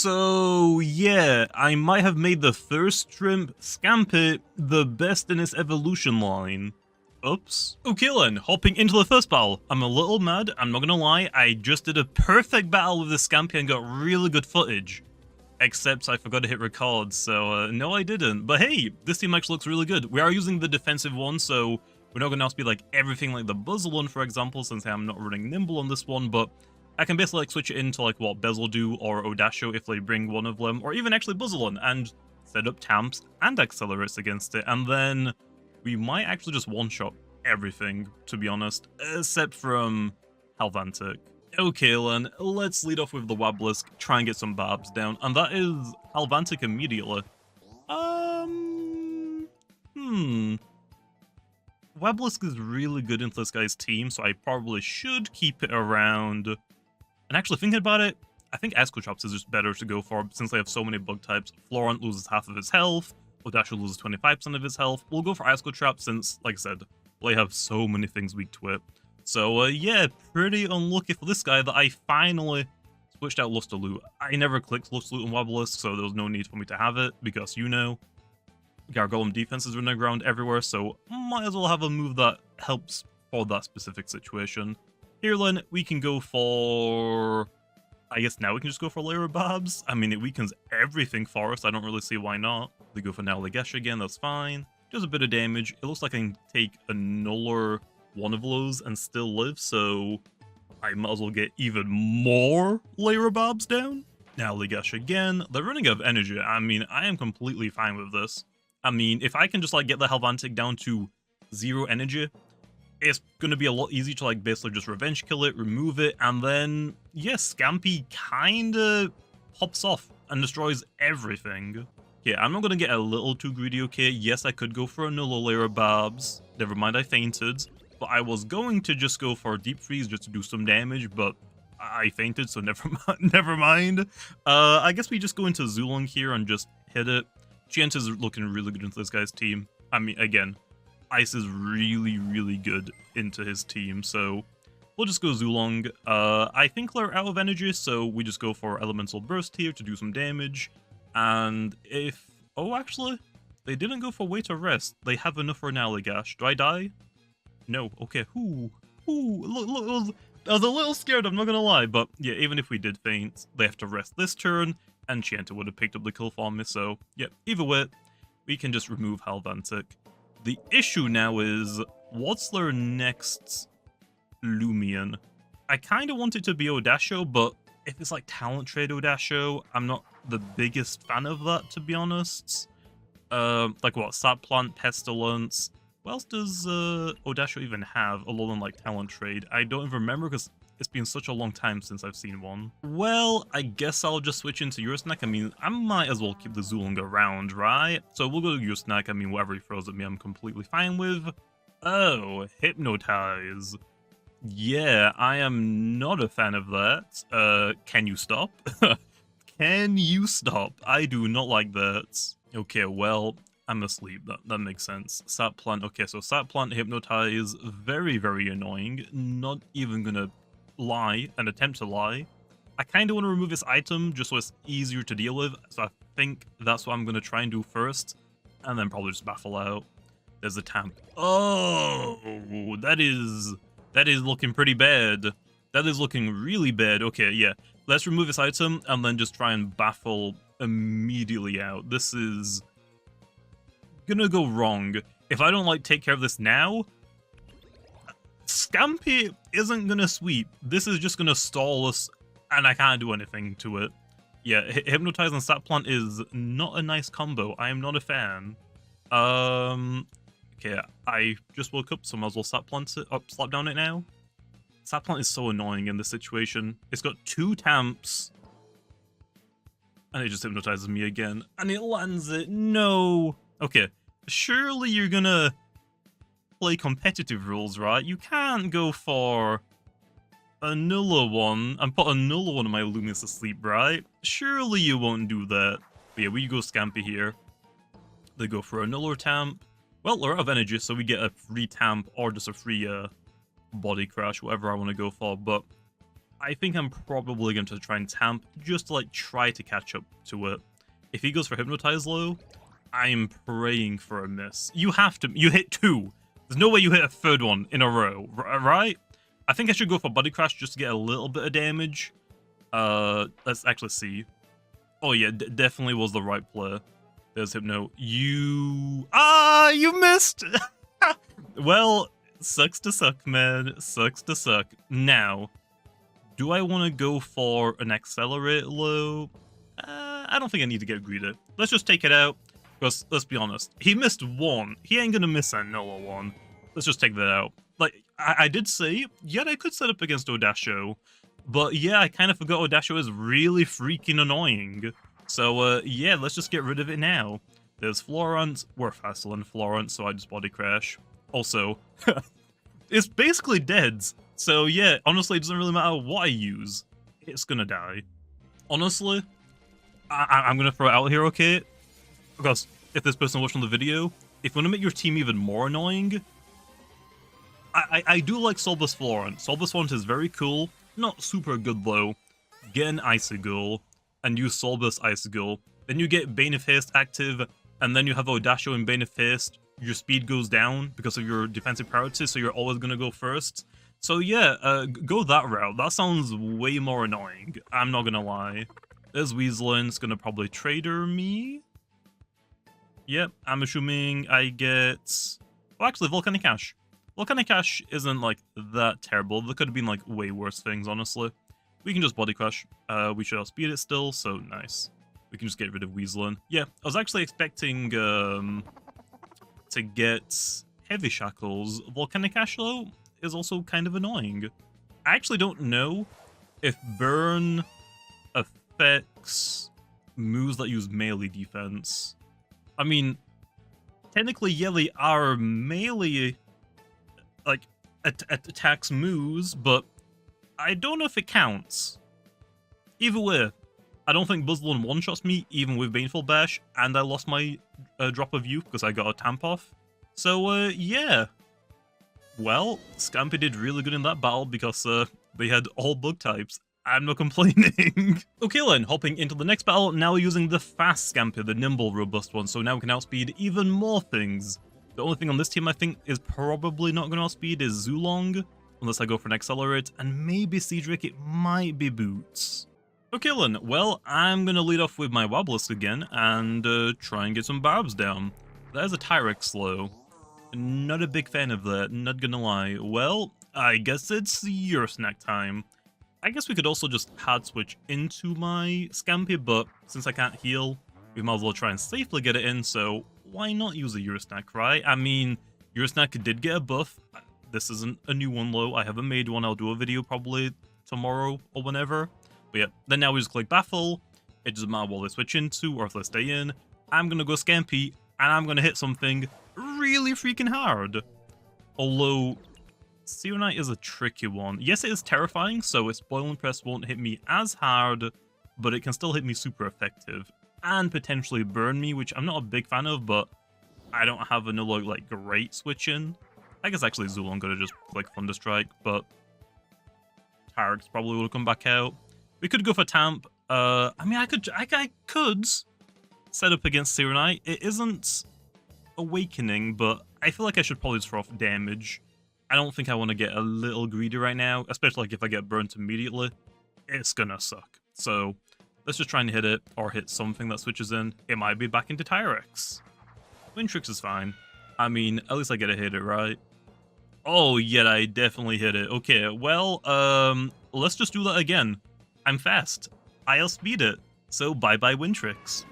So yeah, I might have made the first shrimp Scampi the best in its evolution line. Oops. Okay then, hopping into the first battle. I'm a little mad, I'm not gonna lie, I just did a perfect battle with the Scampi and got really good footage. Except I forgot to hit record, so no I didn't. But hey, this team actually looks really good. We are using the defensive one, so we're not gonna have to be like everything like the Buzzle one, for example, since I'm not running Nimble on this one, but I can basically like switch it into like what Bezel do or Odasho if they bring one of them, or even actually Buzzle and set up Tamps and Accelerates against it, and then we might actually just one-shot everything, to be honest, except from Halvantic. Okay then, let's lead off with the Wablisk, try and get some barbs down, and that is Halvantic immediately. Wablisk is really good into this guy's team, so I probably should keep it around. And actually thinking about it, I think Escochops is just better to go for, since they have so many bug types. Florent loses half of his health, Odasho loses 25% of his health. We'll go for Escotrap since, like I said, they have so many things weak to it. So yeah, pretty unlucky for this guy that I finally switched out Luster Loot. I never clicked Luster Loot on Wablisk, so there was no need for me to have it, because you know, Gargolem defense is running around everywhere, so might as well have a move that helps for that specific situation. Here then, we can go for... I guess now we can just go for Layer of Barbs. I mean, it weakens everything for us, I don't really see why not. They go for Naligesh again, that's fine. Does a bit of damage. It looks like I can take another one of those and still live, so I might as well get even more Layer of Barbs down. Naligesh again. They're running out of energy. I mean, I am completely fine with this. I mean, if I can just like get the Halvantic down to 0 energy, it's gonna be a lot easier to like basically just revenge kill it, remove it, and then yes, Scampi kinda pops off and destroys everything. Okay, I'm not gonna get a little too greedy, okay? Yes, I could go for another Layer of Barbs. Never mind, I fainted. But I was going to just go for a Deep Freeze just to do some damage, but I fainted, so never mind. I guess we just go into Zulong here and just hit it. Chient is looking really good into this guy's team. I mean, again, Ice is really good into his team, so we'll just go Zulong. I think they're out of energy, so we just go for Elemental Burst here to do some damage. And if... oh, actually, they didn't go for Way to Rest. They have enough for an Naligesh. Do I die? No. Okay. Look, I was a little scared, I'm not gonna lie, but yeah, even if we did faint, they have to rest this turn, and Chienta would have picked up the kill for me, so yeah, either way, we can just remove Halvantic. The issue now is, what's their next Loomian? I kind of want it to be Odasho, but if it's like Talent Trade Odasho, I'm not the biggest fan of that, to be honest. Like what, Sap Plant, Pestilence. What else does Odasho even have, other than like Talent Trade? I don't even remember because it's been such a long time since I've seen one. Well, I guess I'll just switch into Eurosnack. I mean, I might as well keep the Zulong around, right? So we'll go to Eurosnack. I mean, whatever he throws at me, I'm completely fine with. Oh, Hypnotize. Yeah, I am not a fan of that. Can you stop? Can you stop? I do not like that. Okay, well, I'm asleep. That makes sense. Sap Plant. Okay, so Sap Plant, Hypnotize, very annoying. Not even gonna lie and attempt to lie. I kind of want to remove this item just so it's easier to deal with, so I think that's what I'm going to try and do first, and then probably just baffle out. There's a Tamp. Oh, that is looking pretty bad. That is looking really bad. Okay, yeah. Let's remove this item and then just try and baffle immediately out. This is gonna go wrong. If I don't like take care of this now, Scampi isn't gonna sweep. This is just gonna stall us, and I can't do anything to it. Yeah, Hypnotize and Sap Plant is not a nice combo. I am not a fan. Okay, I just woke up, so I might as well Sap Plant it up, slap down it now. Sap Plant is so annoying in this situation. It's got 2 Tamps, and it just hypnotizes me again, and it lands it. No. Okay, surely you're gonna play competitive rules, right? You can't go for another one and put another one of my Loomians to sleep, right? Surely you won't do that. But yeah, we go Scampi here. They go for another Tamp. Well, they're out of energy, so we get a free Tamp or just a free body crash, whatever I want to go for. But I think I'm probably going to try and tamp just to like try to catch up to it. If he goes for Hypnotize low, I'm praying for a miss. You hit 2. There's no way you hit a 3rd one in a row, right? I think I should go for Body Crash just to get a little bit of damage. Let's actually see. Oh yeah, definitely was the right play. There's Hypno. You missed! Well, sucks to suck, man. Sucks to suck. Now, do I want to go for an Accelerate low? I don't think I need to get greedy. Let's just take it out. Because, let's be honest, he missed 1. He ain't gonna miss another one. Let's just take that out. Like, I did say, yeah, I could set up against Odasho. But yeah, I kind of forgot Odasho is really freaking annoying. So, yeah, let's just get rid of it now. There's Florent. We're faster than Florent, so I just Body Crash. Also, it's basically dead. So yeah, honestly, it doesn't really matter what I use. It's gonna die. Honestly, I'm gonna throw it out here, okay? Because if this person watching the video, if you want to make your team even more annoying, I do like Solbus Florent. Solbus Florent is very cool. Not super good though. Get an Icicle and use Solbus Icicle. Then you get Bane of Haste active, and then you have Odasho and Bane of Haste. Your speed goes down because of your defensive priority, so you're always gonna go first. So yeah, go that route. That sounds way more annoying. I'm not gonna lie. There's Weaselin's gonna probably trader me. Yep, I'm assuming I get... Well, actually, Volcanic Ash. Volcanic Ash isn't, like, that terrible. There could have been, like, way worse things, honestly. We can just Body Crush. We should outspeed it still, so nice. We can just get rid of Weaselin. Yeah, I was actually expecting to get Heavy Shackles. Volcanic Ash, though, is also kind of annoying. I actually don't know if Burn affects moves that use melee defense. I mean, technically, yeah, they are melee, like, attacks moves, but I don't know if it counts. Either way, I don't think Buzzlon one-shots me, even with Baneful Bash, and I lost my drop of youth because I got a tamp off. So, yeah. Well, Scampy did really good in that battle because they had all bug types. I'm not complaining. Okay then, hopping into the next battle, now using the fast Scampy, the nimble, robust one, so now we can outspeed even more things. The only thing on this team I think is probably not going to outspeed is Zulong, unless I go for an Accelerate, and maybe Cedric, it might be Boots. Okay then, well, I'm going to lead off with my Wobblisk again, and try and get some Barbs down. There's a Tyrex slow. Not a big fan of that, not gonna lie. Well, I guess it's your snack time. I guess we could also just hard switch into my Scampy, but since I can't heal, we might as well try and safely get it in, so why not use a Eurosnack, right? I mean, Eurosnack did get a buff. This isn't a new one, though. I haven't made one. I'll do a video probably tomorrow or whenever. But yeah, then now we just click Baffle. It doesn't matter what they switch into or if they stay in. I'm gonna go Scampy, and I'm gonna hit something really freaking hard. Although, Serenite is a tricky one. Yes, it is terrifying, so its Boil and Press won't hit me as hard, but it can still hit me super effective. And potentially burn me, which I'm not a big fan of, but I don't have another, like, great switch in. I guess actually Zulong could have just clicked Thunderstrike, but Tarx probably would have come back out. We could go for Tamp. I mean, I could set up against Serenite. It isn't Awakening, but I feel like I should probably throw off damage. I don't think I want to get a little greedy right now, especially like if I get burnt immediately. It's gonna suck. So let's just try and hit it, or hit something that switches in. It might be back into Tyrex. Wintrix is fine. I mean, at least I get to hit it, right? Oh, yeah, I definitely hit it. Okay, well, let's just do that again. I'm fast. I'll speed it. So bye-bye Wintrix.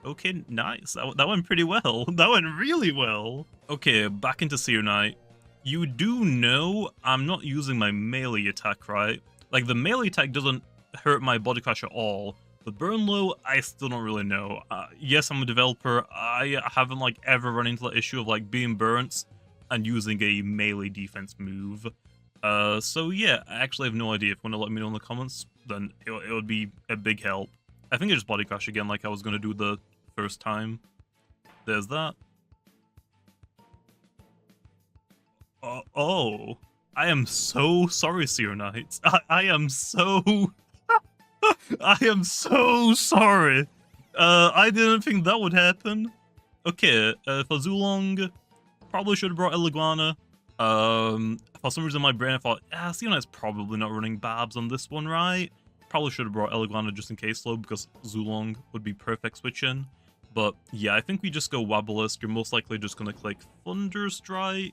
Okay, nice. That went pretty well. That went really well. Okay, back into Serenite. You do know I'm not using my melee attack, right? Like, the melee attack doesn't hurt my Body Crash at all. The burn low, I still don't really know. Yes, I'm a developer. I haven't, like, ever run into the issue of, like, being burnt and using a melee defense move. So yeah, I actually have no idea. If you want to let me know in the comments, then it would be a big help. I think I just Body Crash again like I was going to do the first time. There's that. Oh. I am so sorry, Seer Knight. I am so... I am so sorry. I didn't think that would happen. Okay, for Zulong, probably should have brought Eliguana. For some reason in my brain I thought, Seer Knight's probably not running Babs on this one, right? Probably should have brought Eliguana just in case though, because Zulong would be perfect switch-in. But yeah, I think we just go Wobblist. You're most likely just gonna click Thunderstrike.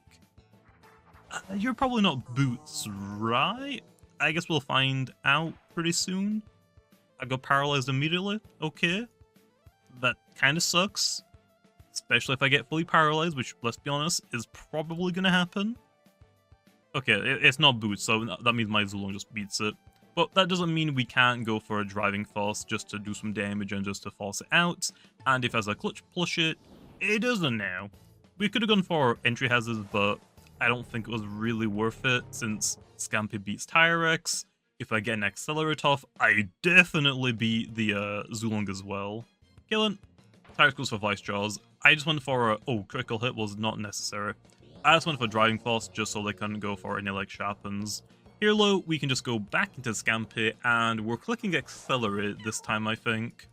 You're probably not Boots, right? I guess we'll find out pretty soon. I got paralyzed immediately. Okay. That kind of sucks. Especially if I get fully paralyzed, which, let's be honest, is probably gonna happen. Okay, it's not Boots, so that means my Zulong just beats it. But that doesn't mean we can't go for a Driving Force just to do some damage and just to force it out. And if as a Clutch Plush it doesn't now. We could have gone for Entry Hazards, but I don't think it was really worth it since Scampy beats Tyrex. If I get an Accelerate off, I definitely beat the Zulong as well. Killing. Tyrex goes for Vice Jaws. I just went for a... Oh, critical hit was not necessary. I just went for Driving Force just so they couldn't go for any like Sharpens. Here low, we can just go back into Scampy and we're clicking Accelerate this time, I think.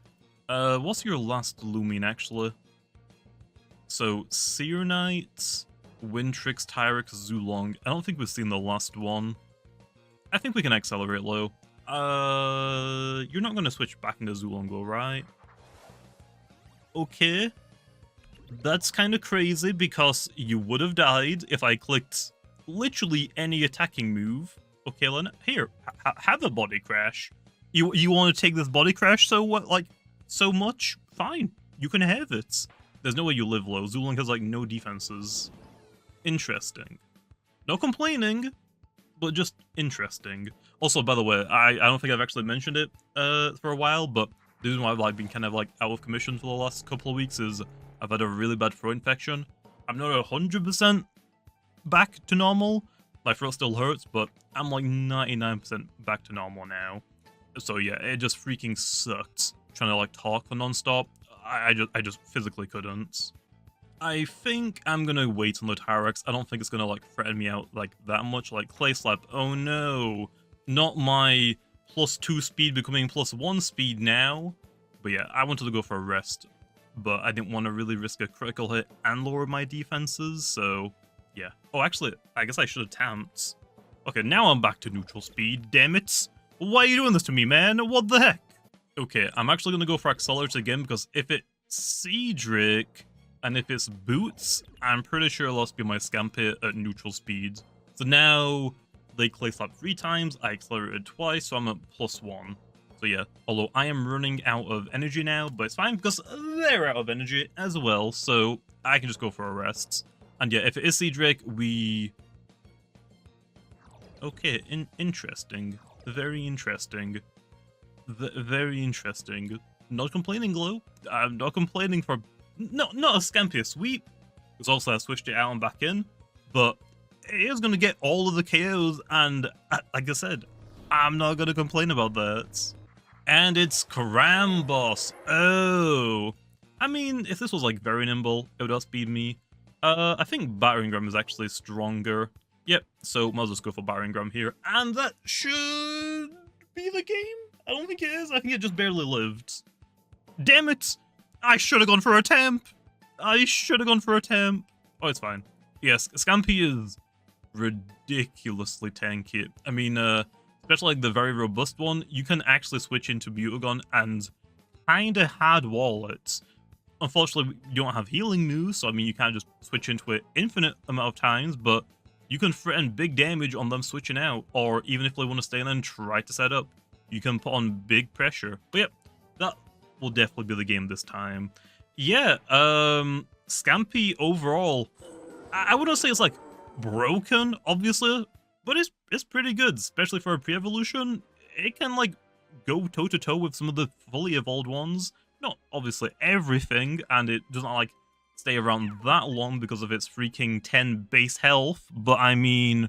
What's your last Loomian actually? So, Seer Knight, Wintrix, Tyrex, Zulong. I don't think we've seen the last one. I think we can Accelerate low. You're not going to switch back into Zulong, right? Okay. That's kind of crazy because you would have died if I clicked literally any attacking move. Okay, Len, here, have a body crash. You want to take this body crash so what, like, so much? Fine, you can have it. There's no way you live low. Zulong has, like, no defenses. Interesting. No complaining, but just interesting. Also, by the way, I don't think I've actually mentioned it for a while, but the reason why I've like, been kind of, like, out of commission for the last couple of weeks is I've had a really bad throat infection. I'm not 100% back to normal. My throat still hurts, but I'm like 99% back to normal now. So yeah, it just freaking sucked trying to like talk for non-stop. I just physically couldn't. I think I'm gonna wait on the Tyrex. I don't think it's gonna like threaten me out like that much. Like Clay Slap, oh no, not my +2 speed becoming +1 speed now. But yeah, I wanted to go for a rest, but I didn't want to really risk a critical hit and lower my defenses, so yeah. Oh, actually, I guess I should have tamped. Okay, now I'm back to neutral speed, damn it. Why are you doing this to me, man? What the heck? Okay, I'm actually going to go for Accelerate again, because if it's Cedric, and if it's Boots, I'm pretty sure I'll also be my Scampy at neutral speed. So now, they Clay Slap 3 times, I Accelerated twice, so I'm at +1. So yeah, although I am running out of energy now, but it's fine, because they're out of energy as well, so I can just go for a rest. And yeah, if it is Cedric, we... Okay, interesting. Very interesting. Very interesting. Not complaining, Glow. I'm not complaining for... No, not a Scampy sweep. Because also I switched it out and back in. But it is going to get all of the KOs, and like I said, I'm not going to complain about that. And it's Karambos. Oh. I mean, if this was like very nimble, it would outspeed me. I think Battering Ram is actually stronger. Yep, so might as well just go for Battering Ram here. And that should be the game? I don't think it is. I think it just barely lived. Damn it! I should have gone for a temp! I should have gone for a temp. Oh, it's fine. Yes, Scampy is ridiculously tanky. I mean, especially like the very robust one, you can actually switch into Butagon and kinda hard wall it. Unfortunately, you don't have healing moves, so I mean, you can't just switch into it infinite amount of times, but you can threaten big damage on them switching out, or even if they want to stay in and try to set up, you can put on big pressure. But yep, that will definitely be the game this time. Yeah, Scampy overall, I wouldn't say it's like broken, obviously, but it's pretty good, especially for a pre-evolution. It can like go toe-to-toe with some of the fully evolved ones. Not obviously everything, and it doesn't like stay around that long because of its freaking 10 base health, but I mean,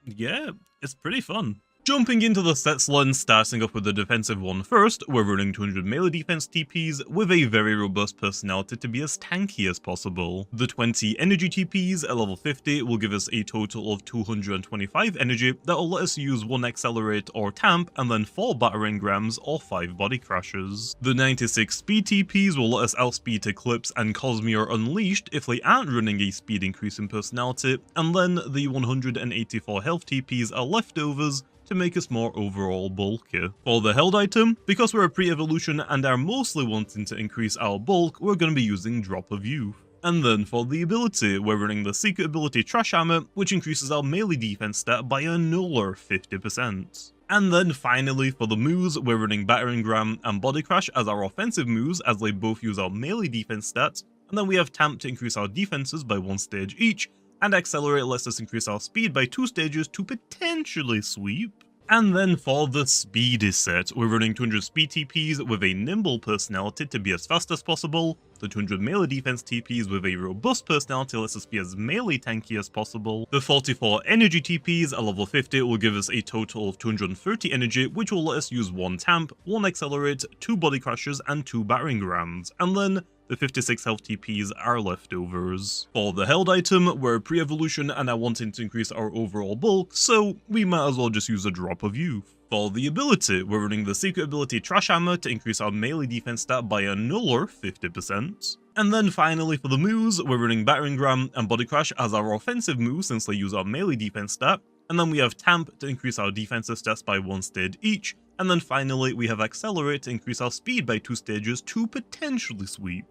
yeah, it's pretty fun. Jumping into the set slot, starting off with the defensive one first, we're running 200 melee defense TPs with a very robust personality to be as tanky as possible. The 20 energy TPs at level 50 will give us a total of 225 energy that will let us use 1 accelerate or tamp and then 4 battering rams or 5 body crashes. The 96 speed TPs will let us outspeed Eclipse and Cosmere Unleashed if they aren't running a speed increase in personality, and then the 184 health TPs are leftovers to make us more overall bulky. For the held item, because we're a pre-evolution and are mostly wanting to increase our bulk, we're going to be using Drop of Youth. And then for the ability, we're running the secret ability Trash Hammer, which increases our melee defense stat by another 50%. And then finally for the moves, we're running Battering Ram and Body Crash as our offensive moves, as they both use our melee defense stats, and then we have Tamp to increase our defenses by 1 stage each, and Accelerate lets us increase our speed by 2 stages to potentially sweep. And then for the Speedy Set, we're running 200 speed TPs with a nimble personality to be as fast as possible, the 200 melee defense TPs with a robust personality lets us be as melee tanky as possible, the 44 energy TPs at level 50 will give us a total of 230 energy, which will let us use 1 tamp, 1 accelerate, 2 body crashes and 2 battering rams, and then the 56 health TPs are leftovers. For the held item, we're pre-evolution and are wanting to increase our overall bulk, so we might as well just use a Drop of Youth. For the ability, we're running the secret ability Trash Hammer to increase our melee defense stat by another 50%. And then finally for the moves, we're running Battering Ram and Body Crash as our offensive moves since they use our melee defense stat, and then we have Tamp to increase our defensive stats by 1 stage each, and then finally we have Accelerate to increase our speed by 2 stages to potentially sweep.